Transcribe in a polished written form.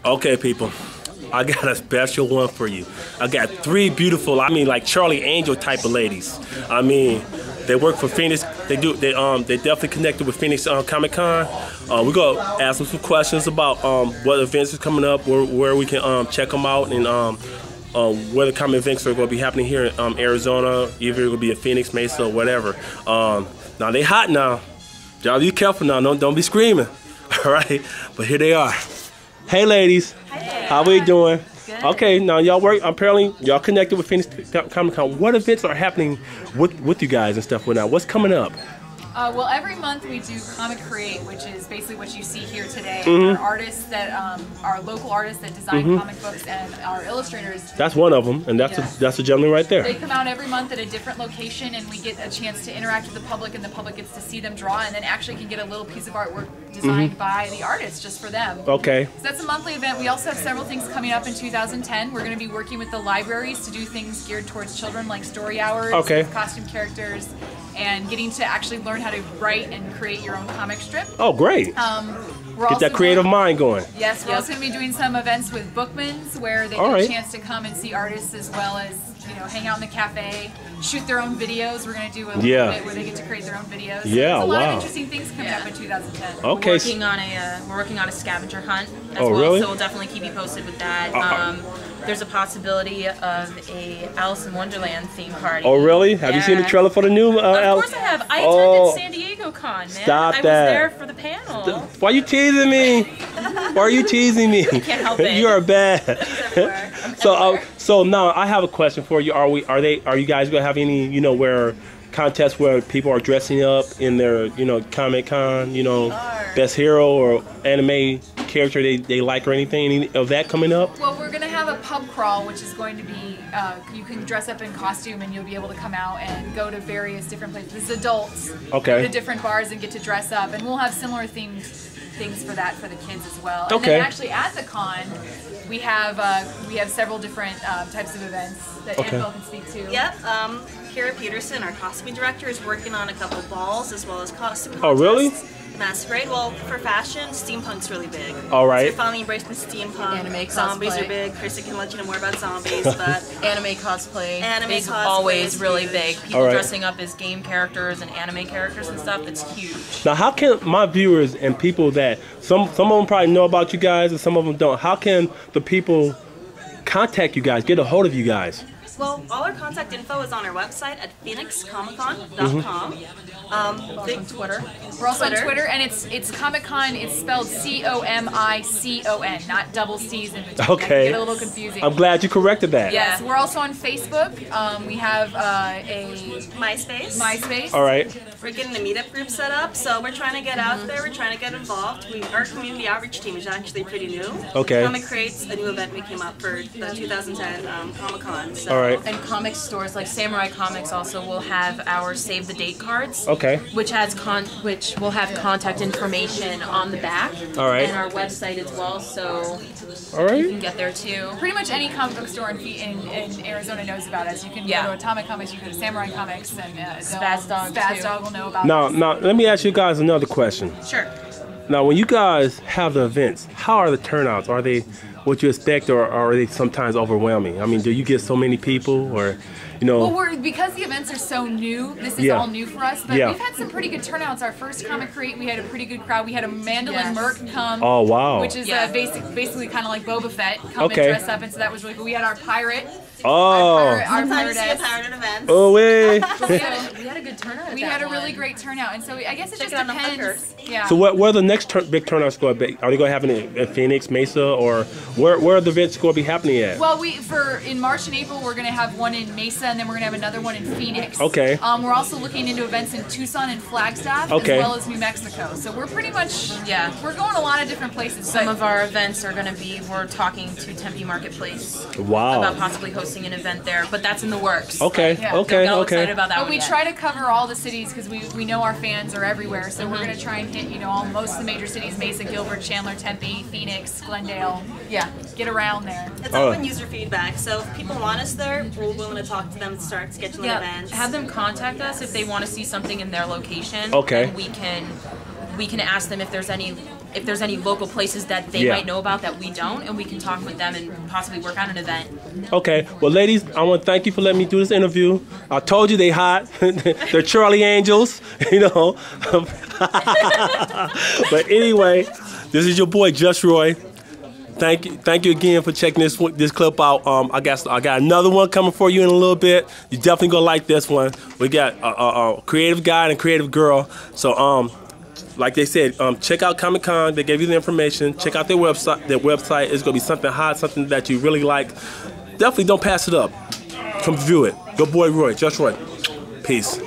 Okay, people, I got a special one for you. I got three beautiful, I mean, like Charlie Angel type of ladies. I mean, they work for Phoenix. They definitely connected with Phoenix Comic Con. We're gonna ask them some questions about what events are coming up, where we can check them out, and where the comic events are going to be happening here in Arizona. Either it will be in Phoenix, Mesa, or whatever. Now they hot now. Y'all be careful now. Don't be screaming. All right, but here they are. Hey, ladies. Hi. How we doing? Good. Okay, now y'all work. Apparently, y'all connected with Phoenix Comic Con. What events are happening with you guys and stuff now? What's coming up? Well, every month we do Comic Create, which is basically what you see here today. Our artists that are local artists that design comic books, and our illustrators. That's one of them, and that's a gentleman right there. They come out every month at a different location, and we get a chance to interact with the public, and the public gets to see them draw, and then actually can get a little piece of artwork designed by the artist just for them. Okay. So that's a monthly event. We also have several things coming up in 2010. We're going to be working with the libraries to do things geared towards children, like story hours, with costume characters, and getting to actually learn how to write and create your own comic strip. Oh, great. Get that creative mind going. Yes, we're also going to be doing some events with Bookmans where they get a chance to come and see artists, as well as, you know, hang out in the cafe, shoot their own videos. We're going to do a little bit where they get to create their own videos. Yeah, There's a lot of interesting things coming up in 2010. Okay. We're working on a scavenger hunt as well, really? so we'll definitely keep you posted with that. There's a possibility of a Alice in Wonderland theme party. Oh, really? Have you seen the trailer for the new Of course I have. I attended San Diego Con, man. Stop I was that. there for the panel. Why are you teasing me? Why are you teasing me? Can't help it. You are bad. So now I have a question for you. Are you guys gonna have any, you know, where contests where people are dressing up in their, you know, Comic Con, you know, best hero or anime character they like or anything? Any of that coming up? Well, we're going to have a pub crawl, which is going to be, you can dress up in costume and you'll be able to come out and go to various different places. This is adults. Go to different bars and get to dress up, and we'll have similar things for that for the kids as well. And then actually at the con, we have several different types of events that Annabelle can speak to. Yep. Kara Peterson, our costume director, is working on a couple balls as well as costume contests. Oh, really? Masquerade. Well, for fashion, steampunk's really big. All right. So you're finally embracing steampunk. Anime Zombies cosplay. are big. Krista can let you know more about zombies, but Anime cosplay is cosplay always is really huge. big. People dressing up as game characters and anime characters and stuff, it's huge. Now, how can my viewers and people that, some of them probably know about you guys and some of them don't, how can the people contact you guys, get a hold of you guys? Well, all our contact info is on our website at phoenixcomiccon.com. Twitter. We're also on Twitter, and it's Comic Con. It's spelled C-O-M-I-C-O-N, not double C's in between. Okay. Get a little confusing. I'm glad you corrected that. Yes, we're also on Facebook. We have a MySpace. All right. We're getting a meetup group set up, so we're trying to get out there. We're trying to get involved. Our community outreach team is actually pretty new. Okay. Comic Create's a new event we came up for the 2010 Comic Con. So. All right. And comic stores like Samurai Comics also will have our save the date cards. Okay. Which will have contact information on the back. All right. And our website as well, so you can get there too. Pretty much any comic book store in Arizona knows about us. You can go to Atomic Comics, you can go to Samurai Comics, and Spaz Dog will know about Now, us. let me ask you guys another question. Sure. Now, when you guys have the events, how are the turnouts? Are they what you expect, or are they sometimes overwhelming? I mean, do you get so many people, or, you know? Well, because the events are so new, this is all new for us, but we've had some pretty good turnouts. Our first Comic Create, we had a pretty good crowd. We had a Mandolin Merc come. Oh, wow. Which is basically kind of like Boba Fett come and dress up, and so that was really cool. We had our pirate. Our Sometimes you see a pirate at events. Oh, wait. we had a good turnout. We had a really great turnout, and so I guess it just depends. Yeah. So where are the next big turnouts going to be? Are they going to happen in Phoenix, Mesa, or where are the events going to be happening at? Well, in March and April, we're going to have one in Mesa, and then we're going to have another one in Phoenix. Okay. We're also looking into events in Tucson and Flagstaff, as well as New Mexico. So we're pretty much, we're going a lot of different places. Some of our events are going to be, we're talking to Tempe Marketplace about possibly hosting an event there, but that's in the works. Okay, Don't get all excited about that But we try to cover all the cities because we know our fans are everywhere, so we're going to try and hit, most of the major cities: Mesa, Gilbert, Chandler, Tempe, Phoenix, Glendale. Yeah, get around there. It's open user feedback, so if people want us there, we're willing to talk to them and start scheduling events. Have them contact us if they want to see something in their location. Okay. And we can ask them if there's any if there's any local places that they might know about that we don't, and we can talk with them and possibly work on an event. Okay. Well, ladies, I want to thank you for letting me do this interview. I told you they hot. They're Charlie Angels, you know. But anyway, this is your boy Just Roy. Thank you again for checking this clip out. I got another one coming for you in a little bit. You definitely gonna like this one. We got a creative guy and a creative girl. So like they said, check out Comic Con. They gave you the information. Check out their website. Their website is gonna be something hot, something that you really like. Definitely don't pass it up. Come view it. Your boy Roy, Just Roy. Peace.